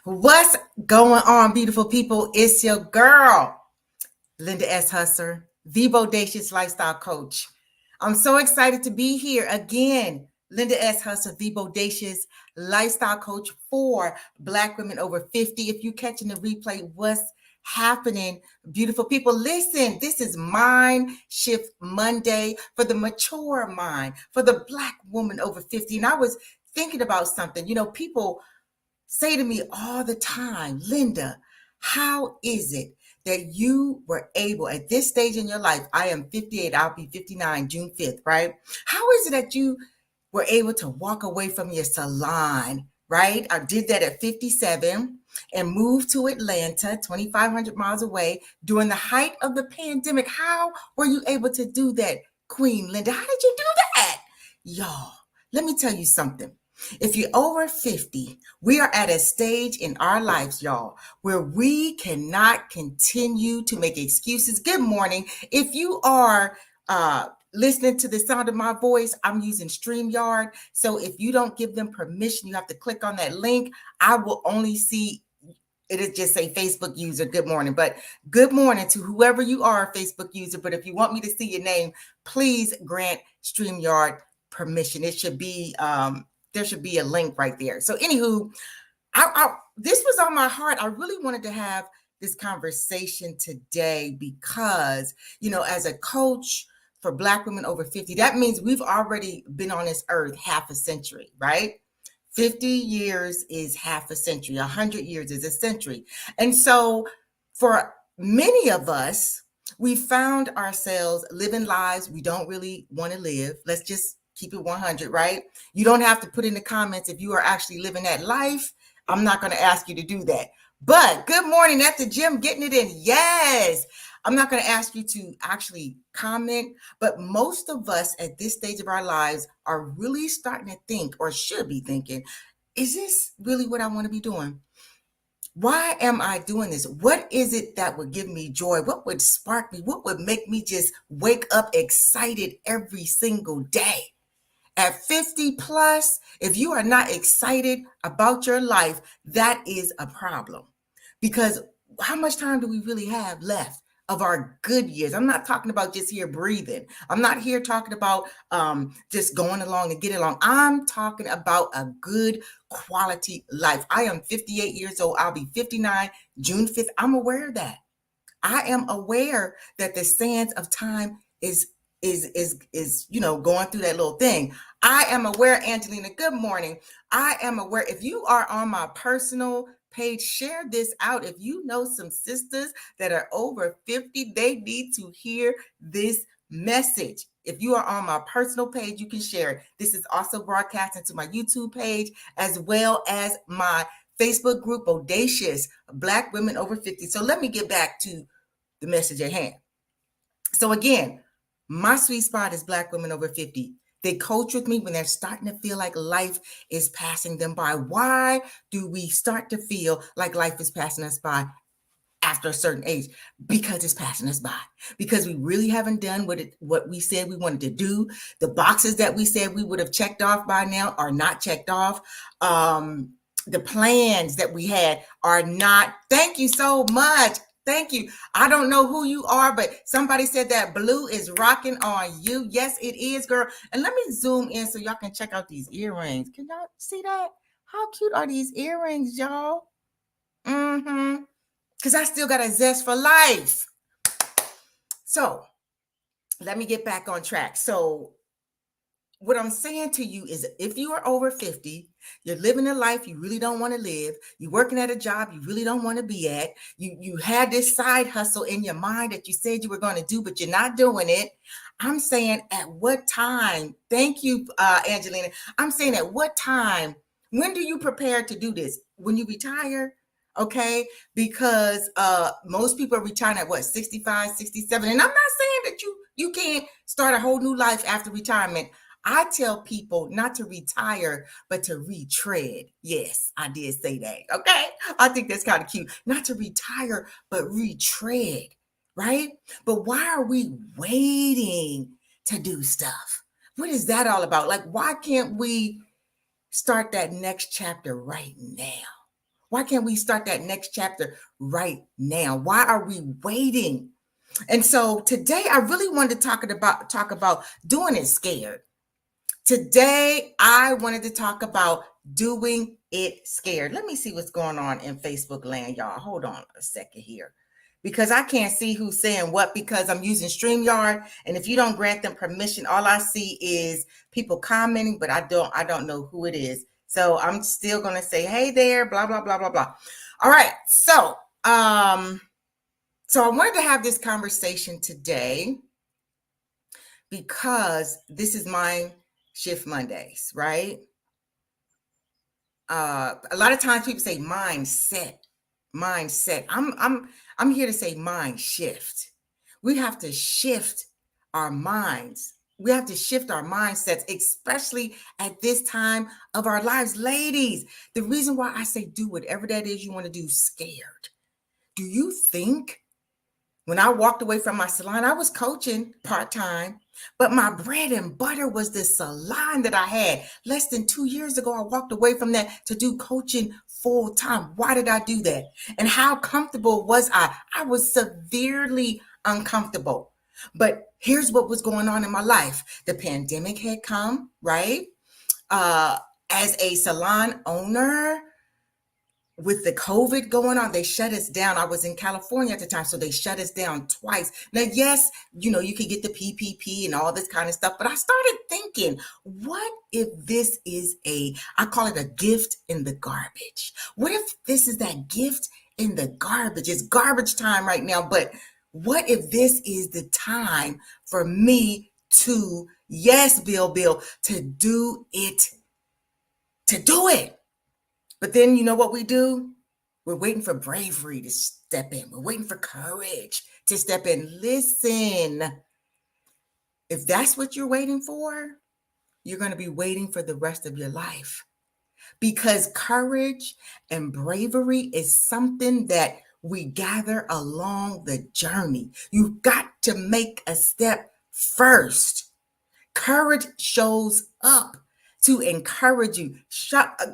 What's going on, beautiful people? It's your girl, Linda S. Husser, the Bodacious Lifestyle Coach. I'm so excited to be here again. Linda S. Husser, the Bodacious Lifestyle Coach for Black women over 50. If you're catching the replay, what's happening, beautiful people? Listen, this is Mind Shift Monday for the mature mind, for the Black woman over 50. And I was thinking about something. People say to me all the time, Linda, how is it that you were able at this stage in your life? I am 58, I'll be 59 June 5th, right? How is it that you were able to walk away from your salon, right? I did that at 57 and moved to Atlanta, 2,500 miles away during the height of the pandemic. How were you able to do that, Queen Linda? How did you do that? Y'all, let me tell you something. If you're over 50, we are at a stage in our lives, y'all, where we cannot continue to make excuses. Good morning. If you are listening to the sound of my voice, I'm using StreamYard. So if you don't give them permission, you have to click on that link. I will only see it'll just say Facebook user, good morning. But good morning to whoever you are, Facebook user. But if you want me to see your name, please grant StreamYard permission. It should be there should be a link right there. So anywho, this was on my heart. I really wanted to have this conversation today because, as a coach for Black women over 50, that means we've already been on this earth half a century, right? 50 years is half a century. 100 years is a century. And so for many of us, we found ourselves living lives we don't really want to live. Let's just keep it 100, right? You don't have to put in the comments if you are actually living that life. I'm not going to ask you to do that. But good morning at the gym, getting it in. Yes. I'm not going to ask you to actually comment, but most of us at this stage of our lives are really starting to think, or should be thinking, is this really what I want to be doing? Why am I doing this? What is it that would give me joy? What would spark me? What would make me just wake up excited every single day? At 50 plus, if you are not excited about your life, that is a problem. Because how much time do we really have left of our good years? I'm not talking about just here breathing. I'm not here talking about just going along and getting along. I'm talking about a good quality life. I am 58 years old. I'll be 59 June 5th. I'm aware of that. I am aware that the sands of time is going through that little thing. I am aware, Angelina, good morning. I am aware. If you are on my personal page, share this out. If you know some sisters that are over 50, they need to hear this message. If you are on my personal page, you can share it. This is also broadcasting to my YouTube page as well as my Facebook group, Bodacious Black Women Over 50. So let me get back to the message at hand. So again, my sweet spot is Black women over 50. They coach with me when they're starting to feel like life is passing them by. Why do we start to feel like life is passing us by after a certain age? Because it's passing us by. Because we really haven't done what we said we wanted to do. The boxes that we said we would have checked off by now are not checked off. The plans that we had are not. Thank you so much. Thank you. I don't know who you are, but somebody said that blue is rocking on you. Yes, it is, girl. And let me zoom in so y'all can check out these earrings. Can y'all see that? How cute are these earrings, y'all? Because I still got a zest for life. So let me get back on track. So what I'm saying to you is if you are over 50, you're living a life you really don't want to live, you're working at a job you really don't want to be at, you had this side hustle in your mind that you said you were going to do, but you're not doing it. I'm saying at what time, thank you, Angelina. I'm saying at what time, when do you prepare to do this? When you retire? Okay, because most people are retiring at what, 65, 67. And I'm not saying that you can't start a whole new life after retirement. I tell people not to retire, but to retread. Yes, I did say that. Okay. I think that's kind of cute. Not to retire, but retread, right? But why are we waiting to do stuff? What is that all about? Like, why can't we start that next chapter right now? Why can't we start that next chapter right now? Why are we waiting? And so today I really wanted to talk about doing it scared. Today I wanted to talk about doing it scared. Let me see what's going on in Facebook land, y'all. Hold on a second here. Because I can't see who's saying what because I'm using StreamYard. And if you don't grant them permission, all I see is people commenting, but I don't know who it is. So I'm still gonna say, hey there, blah, blah, blah, blah, blah. All right. So I wanted to have this conversation today because this is Mind Shift Mondays, right? A lot of times people say mindset. I'm here to say mind shift. We have to shift our minds. We have to shift our mindsets, especially at this time of our lives. Ladies, the reason why I say do whatever that is you want to do scared. Do you think when I walked away from my salon, I was coaching part-time, but my bread and butter was the salon that I had. Less than 2 years ago, I walked away from that to do coaching full-time. Why did I do that? And how comfortable was I? I was severely uncomfortable. But here's what was going on in my life. The pandemic had come, right? As a salon owner, with the COVID going on, they shut us down. I was in California at the time, so they shut us down twice. Now, yes, you could get the PPP and all this kind of stuff, but I started thinking, what if this is I call it a gift in the garbage? What if this is that gift in the garbage? It's garbage time right now, but what if this is the time for me to, yes, Bill, to do it, But then you know what we do? We're waiting for bravery to step in. We're waiting for courage to step in. Listen, if that's what you're waiting for, you're going to be waiting for the rest of your life. Because courage and bravery is something that we gather along the journey. You've got to make a step first. Courage shows up to encourage you.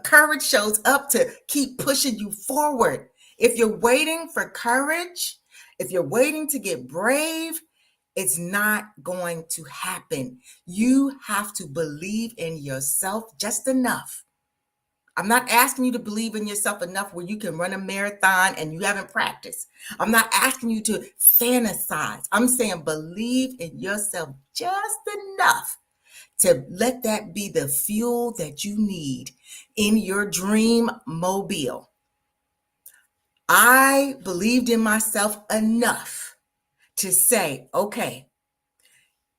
Courage shows up to keep pushing you forward. If you're waiting for courage, if you're waiting to get brave, it's not going to happen. You have to believe in yourself just enough. I'm not asking you to believe in yourself enough where you can run a marathon and you haven't practiced. I'm not asking you to fantasize. I'm saying believe in yourself just enough to let that be the fuel that you need in your dream mobile. I believed in myself enough to say, okay,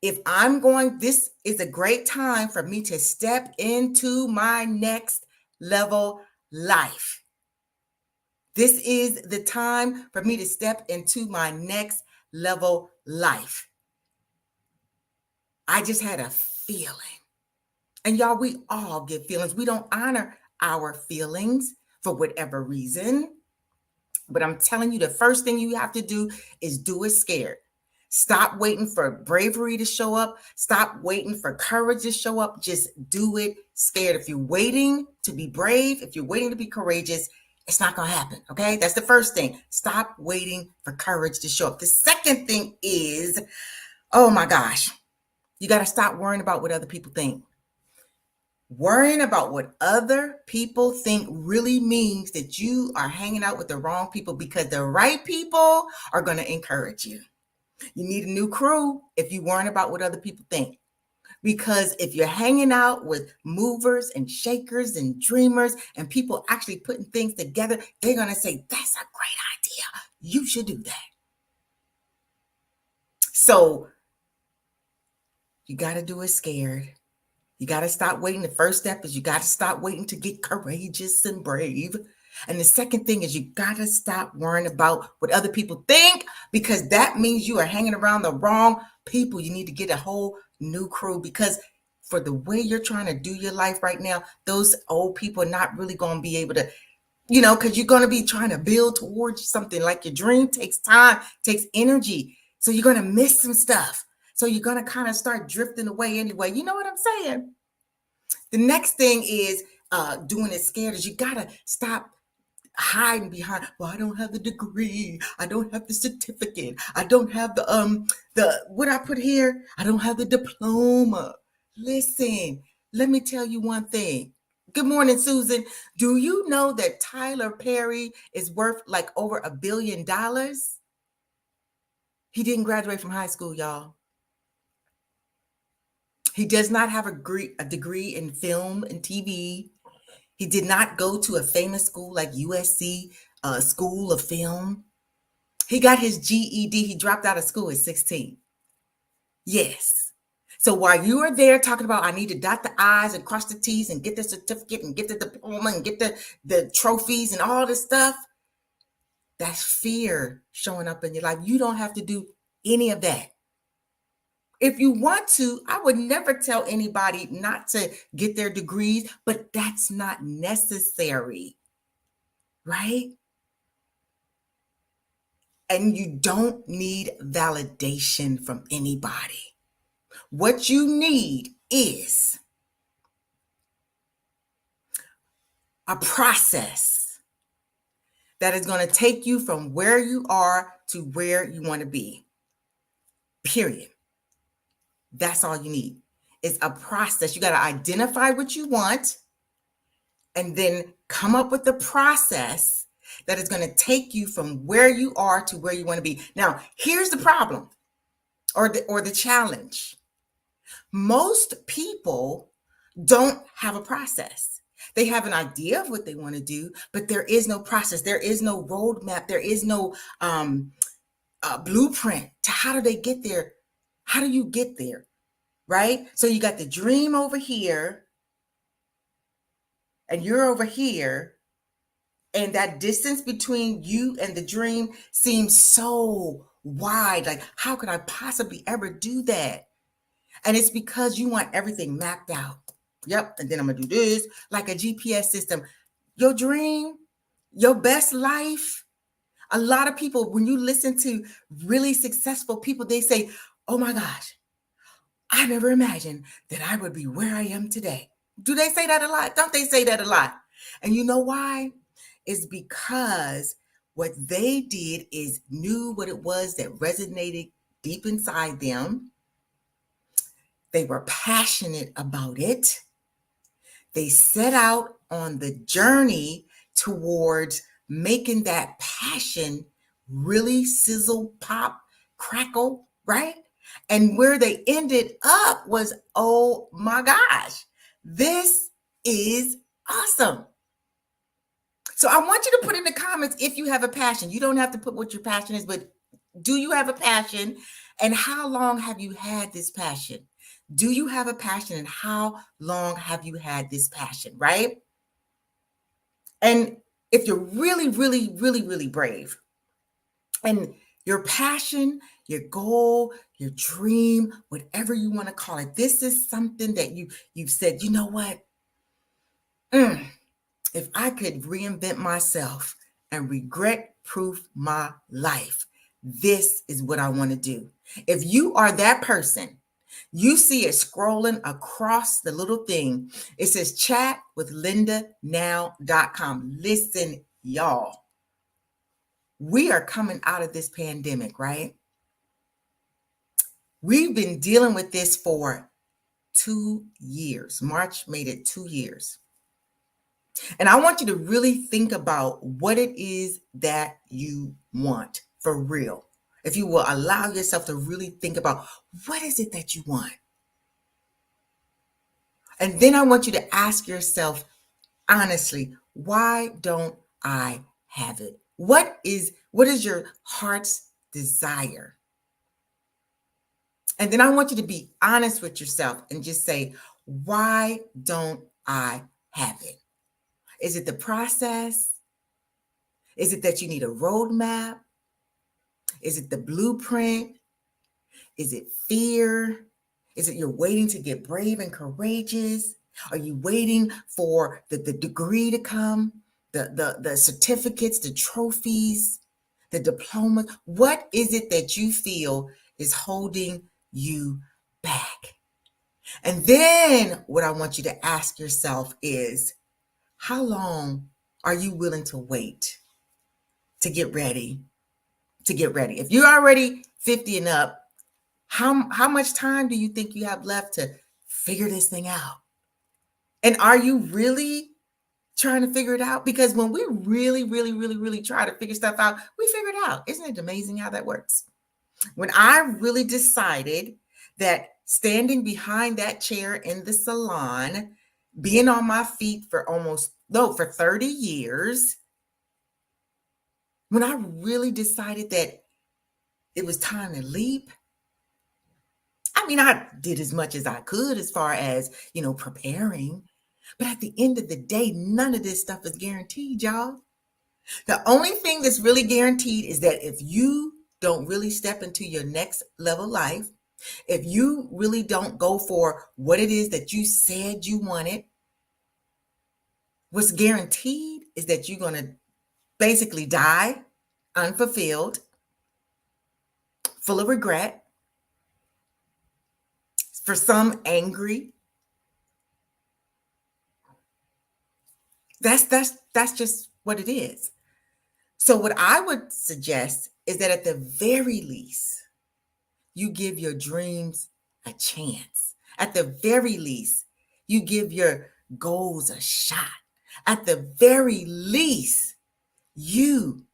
if I'm going, this is a great time for me to step into my next level life. This is the time for me to step into my next level life. I just had a feeling. And y'all, we all get feelings. We don't honor our feelings for whatever reason. But I'm telling you, the first thing you have to do is do it scared. Stop waiting for bravery to show up. Stop waiting for courage to show up. Just do it scared. If you're waiting to be brave, if you're waiting to be courageous, it's not going to happen. Okay. That's the first thing. Stop waiting for courage to show up. The second thing is, oh my gosh, you got to stop worrying about what other people think. Worrying about what other people think really means that you are hanging out with the wrong people, because the right people are going to encourage you. You need a new crew if you worry about what other people think. Because if you're hanging out with movers and shakers and dreamers and people actually putting things together, they're going to say, that's a great idea. You should do that. So you got to do it scared. You got to stop waiting. The first step is you got to stop waiting to get courageous and brave. And the second thing is you got to stop worrying about what other people think, because that means you are hanging around the wrong people. You need to get a whole new crew, because for the way you're trying to do your life right now, those old people are not really going to be able to, because you're going to be trying to build towards something. Like your dream takes time, takes energy. So you're going to miss some stuff. So you're going to kind of start drifting away anyway. You know what I'm saying? The next thing is doing it scared is you gotta stop hiding behind, well, I don't have the degree, I don't have the certificate, I don't have the what I put here, I don't have the diploma. Listen, let me tell you one thing. Good morning, Susan. Do you know that Tyler Perry is worth like over $1 billion? He didn't graduate from high school, y'all. He does not have a degree in film and TV. He did not go to a famous school like USC, School of Film. He got his GED. He dropped out of school at 16. Yes. So while you are there talking about, I need to dot the I's and cross the T's and get the certificate and get the diploma and get the trophies and all this stuff, that's fear showing up in your life. You don't have to do any of that. If you want to, I would never tell anybody not to get their degrees, but that's not necessary, right? And you don't need validation from anybody. What you need is a process that is going to take you from where you are to where you want to be. Period. That's all you need. It's a process. You got to identify what you want and then come up with the process that is going to take you from where you are to where you want to be. Now, here's the problem or the challenge. Most people don't have a process. They have an idea of what they want to do, but there is no process. There is no roadmap. There is no blueprint to how do they get there? How do you get there? Right? So you got the dream over here and you're over here, and that distance between you and the dream seems so wide. Like, how could I possibly ever do that? And it's because you want everything mapped out. Yep. And then I'm going to do this like a GPS system. Your dream, your best life. A lot of people, when you listen to really successful people, they say, oh my gosh, I never imagined that I would be where I am today. Do they say that a lot? Don't they say that a lot? And you know why? It's because what they did is knew what it was that resonated deep inside them. They were passionate about it. They set out on the journey towards making that passion really sizzle, pop, crackle, right? And where they ended up was, oh my gosh, this is awesome. So I want you to put in the comments if you have a passion. You don't have to put what your passion is, but do you have a passion? And how long have you had this passion? Do you have a passion, and how long have you had this passion, right? And if you're really, really, really, really brave, and your passion, your goal, your dream, whatever you want to call it, this is something that you've said, you know what? If I could reinvent myself and regret-proof my life, this is what I want to do. If you are that person, you see it scrolling across the little thing. It says chatwithlindanow.com. Listen, y'all. We are coming out of this pandemic, right? We've been dealing with this for 2 years. March made it 2 years. And I want you to really think about what it is that you want for real. If you will allow yourself to really think about what is it that you want. And then I want you to ask yourself, honestly, why don't I have it? What is your heart's desire? And then I want you to be honest with yourself and just say, why don't I have it? Is it the process? Is it that you need a roadmap? Is it the blueprint? Is it fear? Is it you're waiting to get brave and courageous? Are you waiting for the degree to come, the certificates, the trophies, the diplomas? What is it that you feel is holding you back? And then what I want you to ask yourself is, how long are you willing to wait to get ready? If you're already 50 and up, how much time do you think you have left to figure this thing out? And are you really trying to figure it out? Because when we really try to figure stuff out, we figure it out. Isn't it amazing how that works? When I really decided that standing behind that chair in the salon, being on my feet for for 30 years, when I really decided that it was time to leap, I mean, I did as much as I could as far as, preparing. But at the end of the day, none of this stuff is guaranteed, y'all. The only thing that's really guaranteed is that if you don't really step into your next level life, if you really don't go for what it is that you said you wanted, what's guaranteed is that you're going to basically die unfulfilled, full of regret, for some angry. That's just what it is. So what I would suggest is that at the very least, you give your dreams a chance. At the very least, you give your goals a shot. At the very least, you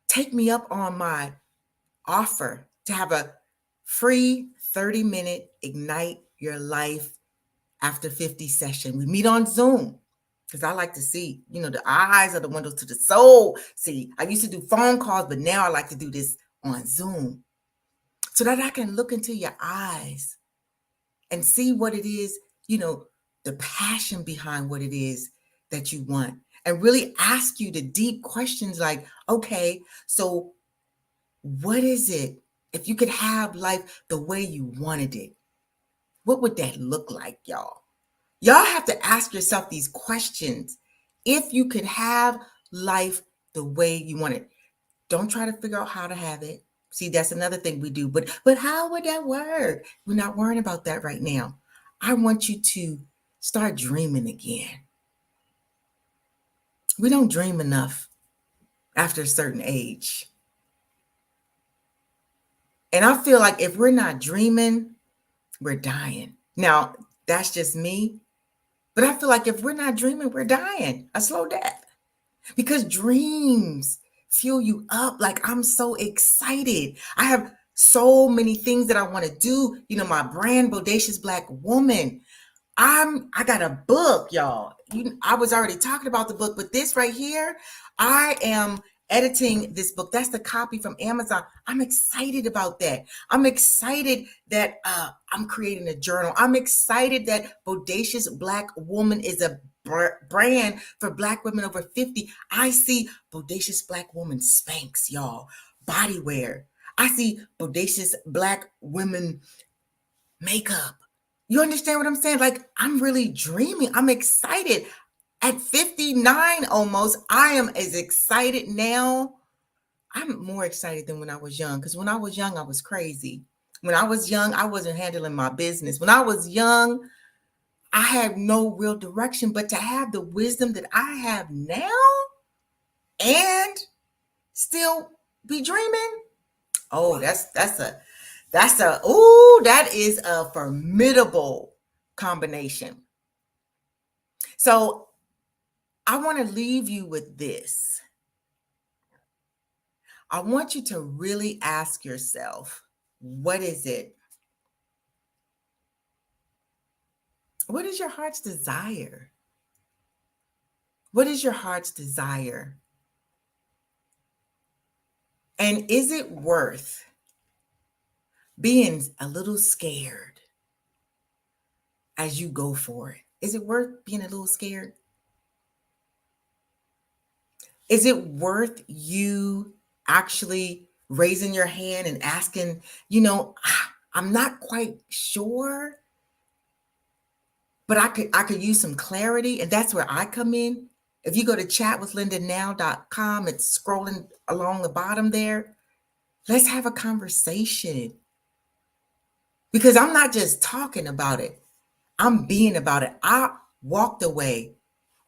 take me up on my offer to have a free 30-minute Ignite Your Life After 50 session. We meet on Zoom because I like to see, the eyes are the windows to the soul. See, I used to do phone calls, but now I like to do this on Zoom so that I can look into your eyes and see what it is, the passion behind what it is that you want, and really ask you the deep questions like, okay, so what is it? If you could have life the way you wanted it, what would that look like, y'all? Y'all have to ask yourself these questions. If you could have life the way you want it, don't try to figure out how to have it. See, that's another thing we do. But how would that work? We're not worrying about that right now. I want you to start dreaming again. We don't dream enough after a certain age. And I feel like if we're not dreaming, we're dying. Now, that's just me. But I feel like if we're not dreaming, we're dying a slow death. Because dreams fuel you up. Like, I'm so excited. I have so many things that I want to do. My brand, Bodacious Black Woman. I got a book, y'all. I was already talking about the book, but this right here, I am editing this book. That's the copy from Amazon. I'm excited about that. I'm excited that I'm creating a journal. I'm excited that Bodacious Black Woman is a brand for Black women over 50. I see Bodacious Black Woman Spanx, y'all, body wear. I see Bodacious Black Women makeup. You understand what I'm saying? Like, I'm really dreaming. I'm excited. At 59 almost, I am as excited now. I'm more excited than when I was young, because when I was young, I was crazy. When I was young, I wasn't handling my business. When I was young, I had no real direction. But to have the wisdom that I have now and still be dreaming, oh, that is a formidable combination. So I want to leave you with this. I want you to really ask yourself, what is it? What is your heart's desire? What is your heart's desire? And is it worth being a little scared as you go for it? Is it worth being a little scared? Is it worth you actually raising your hand and asking, I'm not quite sure, but I could use some clarity. And that's where I come in. If you go to chatwithlindanow.com, it's scrolling along the bottom there. Let's have a conversation. Because I'm not just talking about it. I'm being about it. I walked away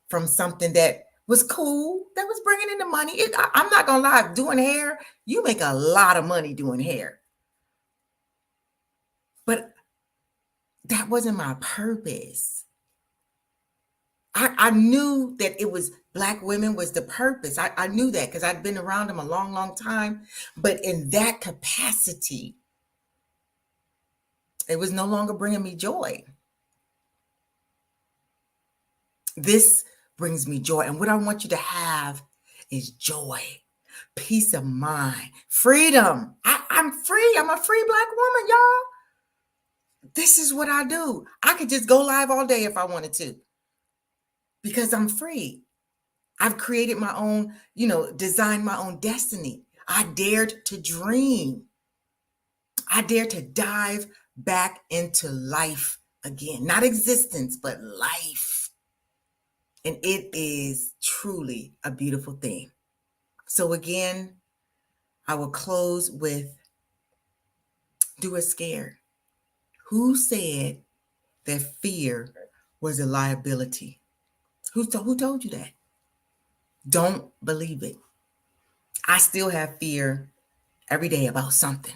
from something that was cool, that was bringing in the money. I'm not going to lie, doing hair, you make a lot of money doing hair. But that wasn't my purpose. I knew that it was Black women was the purpose. I knew that because I'd been around them a long, long time. But in that capacity, it was no longer bringing me joy. This brings me joy. And what I want you to have is joy, peace of mind, freedom. I'm free. I'm a free Black woman, y'all. This is what I do. I could just go live all day if I wanted to because I'm free. I've created my own, designed my own destiny. I dared to dream. I dared to dive back into life again. Not existence, but life. And it is truly a beautiful thing. So again, I will close with, do it scared. Who said that fear was a liability? Who told you that? Don't believe it. I still have fear every day about something.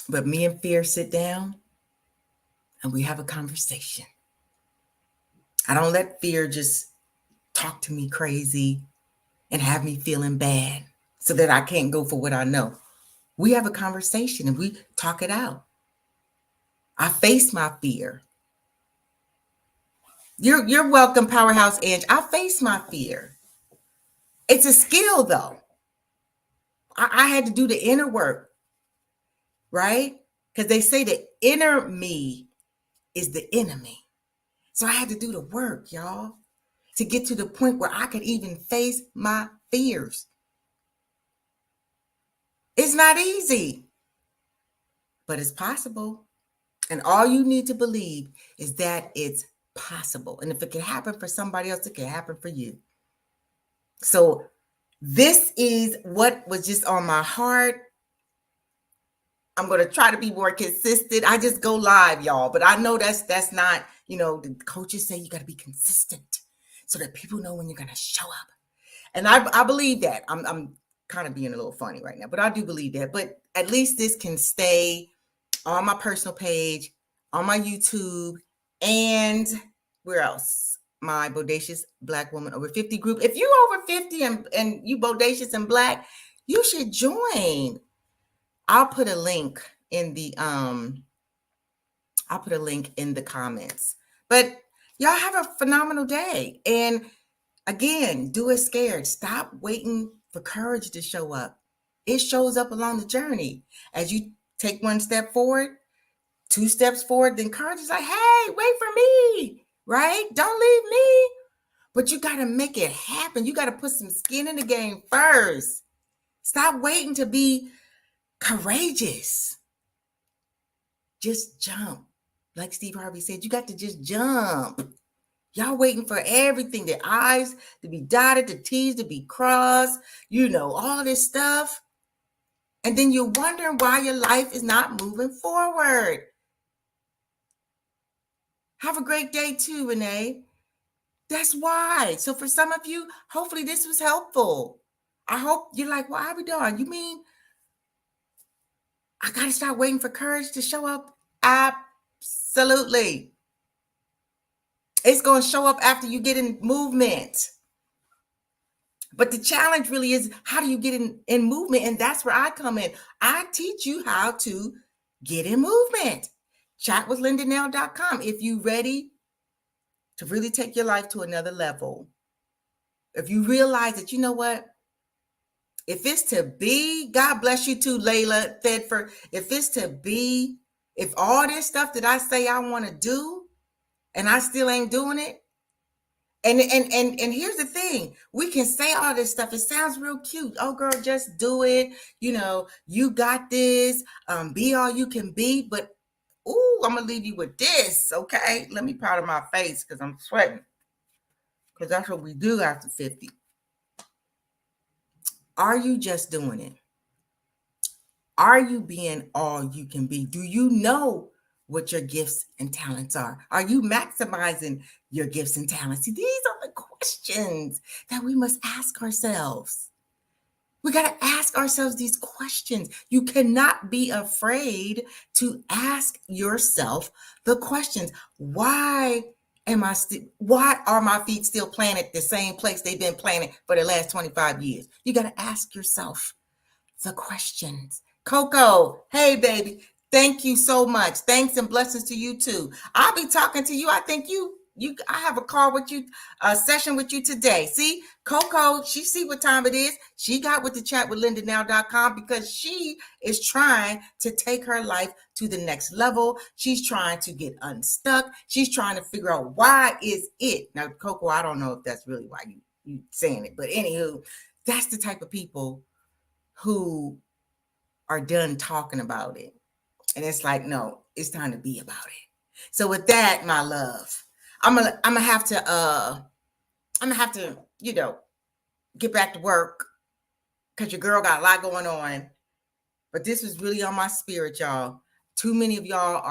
But me and fear sit down and we have a conversation. I don't let fear just talk to me crazy and have me feeling bad so that I can't go for what I know. We have a conversation and we talk it out. I face my fear. You're welcome, Powerhouse Ange. I face my fear. It's a skill, though. I had to do the inner work, right? Because they say the inner me is the enemy. So I had to do the work, y'all, to get to the point where I could even face my fears. It's not easy, but it's possible. And all you need to believe is that it's possible. And if it can happen for somebody else, it can happen for you. So this is what was just on my heart. I'm going to try to be more consistent. I just go live, y'all. But I know that's not, the coaches say you got to be consistent so that people know when you're going to show up. And I believe that. I'm kind of being a little funny right now, but I do believe that. But at least this can stay on my personal page, on my YouTube, and where else? My Bodacious Black Woman Over 50 group. If you're over 50 and you bodacious and Black, you should join. I'll put a link in the comments. But y'all have a phenomenal day. And again, do it scared. Stop waiting for courage to show up. It shows up along the journey. As you take one step forward, 2 steps forward, then courage is like, hey, wait for me, right? Don't leave me. But you got to make it happen. You got to put some skin in the game first. Stop waiting to be courageous. Just jump. Like Steve Harvey said, you got to just jump. Y'all waiting for everything, the I's to be dotted, the T's to be crossed, all this stuff. And then you're wondering why your life is not moving forward. Have a great day too, Renee. That's why. So for some of you, hopefully this was helpful. I hope you're like, well, I'll be darned. You mean I got to start waiting for courage to show up? Absolutely. It's going to show up after you get in movement. But the challenge really is, how do you get in movement? And that's where I come in. I teach you how to get in movement. Chatwithlindanail.com. If you're ready to really take your life to another level, if you realize that, you know what? If it's to be, God bless you too, Layla Thedford. If it's to be, if all this stuff that I say I want to do and I still ain't doing it, and here's the thing, we can say all this stuff. It sounds real cute. Oh, girl, just do it. You got this. Be all you can be. But, I'm going to leave you with this, okay? Let me powder my face because I'm sweating. Because that's what we do after 50. Are you just doing it? Are you being all you can be? Do you know what your gifts and talents are? Are you maximizing your gifts and talents? See, these are the questions that we must ask ourselves. We got to ask ourselves these questions. You cannot be afraid to ask yourself the questions. Why are my feet still planted the same place they've been planted for the last 25 years? You got to ask yourself the questions. Coco, hey baby, thank you so much. Thanks and blessings to you too. I'll be talking to you. I think I have a call with you, a session with you today. See, Coco, she see what time it is. She got with the chat with LindaNow.com because she is trying to take her life to the next level. She's trying to get unstuck. She's trying to figure out why is it. Now, Coco, I don't know if that's really why you saying it, but anywho, that's the type of people who are done talking about it. And it's like, no, it's time to be about it. So with that, my love, I'm gonna have to get back to work because your girl got a lot going on. But this was really on my spirit, y'all. Too many of y'all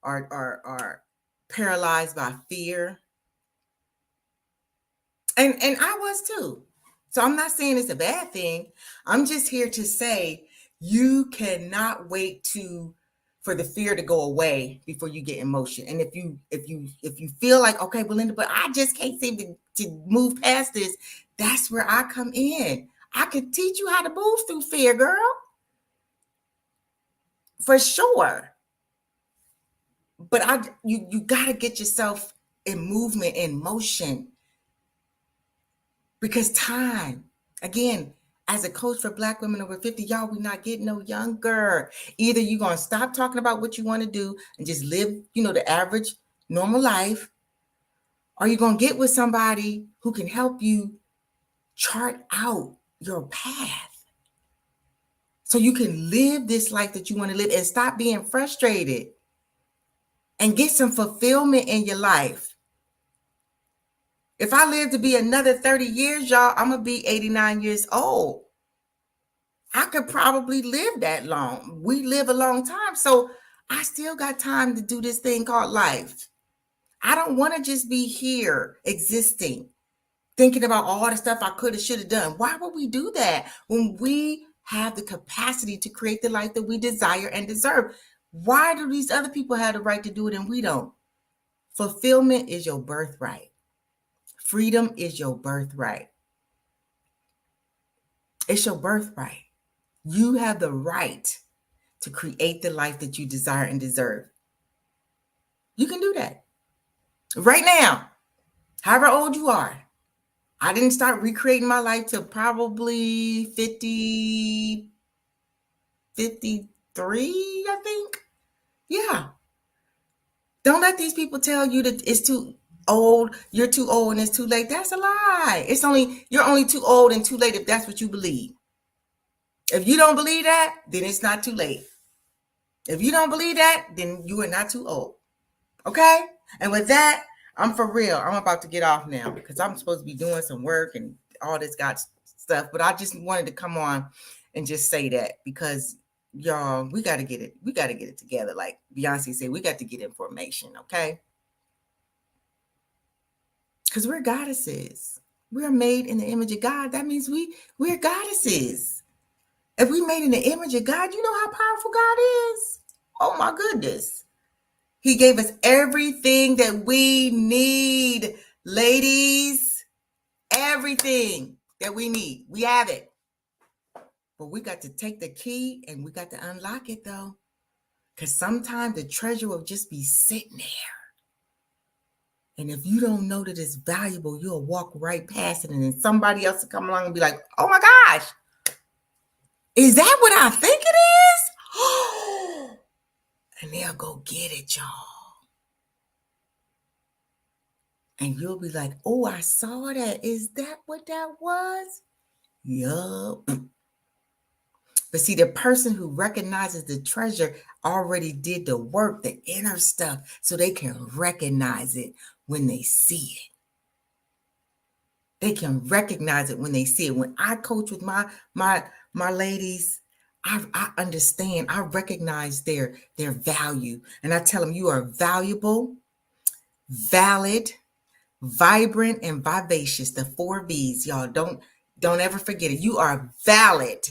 are paralyzed by fear. And I was too. So I'm not saying it's a bad thing. I'm just here to say you cannot wait for the fear to go away before you get in motion. And if you feel like, okay, Belinda, but I just can't seem to move past this, that's where I come in. I could teach you how to move through fear, girl. For sure. But you got to get yourself in movement, in motion. Because time, again, as a coach for Black women over 50, y'all, we're not getting no younger. Either you're going to stop talking about what you want to do and just live, the average normal life, or you're going to get with somebody who can help you chart out your path so you can live this life that you want to live and stop being frustrated and get some fulfillment in your life. If I live to be another 30 years, y'all, I'm going to be 89 years old. I could probably live that long. We live a long time. So I still got time to do this thing called life. I don't want to just be here existing, thinking about all the stuff I could have, should have done. Why would we do that when we have the capacity to create the life that we desire and deserve? Why do these other people have the right to do it and we don't? Fulfillment is your birthright. Freedom is your birthright. It's your birthright. You have the right to create the life that you desire and deserve. You can do that right now, however old you are. I didn't start recreating my life till probably 50, 53, I think. Yeah. Don't let these people tell you that it's too old, you're too old and it's too late. That's a lie. You're only too old and too late if that's what you believe. If you don't believe that, then it's not too late. If you don't believe that, then you are not too old. Okay? And with that, I'm for real. I'm about to get off now because I'm supposed to be doing some work and all this got stuff. But I just wanted to come on and just say that because y'all, we got to get it. We got to get it together. Like Beyonce said, we got to get information. Okay? Because we're goddesses. We're made in the image of God. That means we're goddesses. If we made in the image of God, you know how powerful God is? Oh my goodness. He gave us everything that we need, ladies. Everything that we need. We have it. But we got to take the key and we got to unlock it though. Because sometimes the treasure will just be sitting there. And if you don't know that it's valuable, you'll walk right past it. And then somebody else will come along and be like, oh my gosh. Is that what I think it is? And they'll go get it, y'all. And you'll be like, oh, I saw that. Is that what that was? Yup. But see, the person who recognizes the treasure already did the work, the inner stuff, so they can recognize it when they see it. They can recognize it when they see it. When I coach with my ladies, I understand. I recognize their value. And I tell them you are valuable, valid, vibrant, and vivacious. The 4 V's, y'all. Don't ever forget it. You are valid.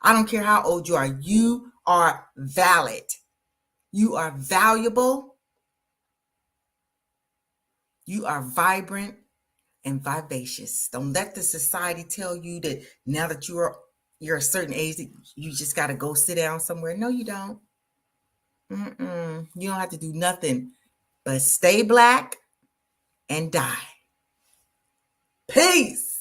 I don't care how old you are. You are valid. You are valuable. You are vibrant and vivacious. Don't let the society tell you that now that you're a certain age that you just got to go sit down somewhere. No, you don't. You don't have to do nothing but stay black and die. Peace.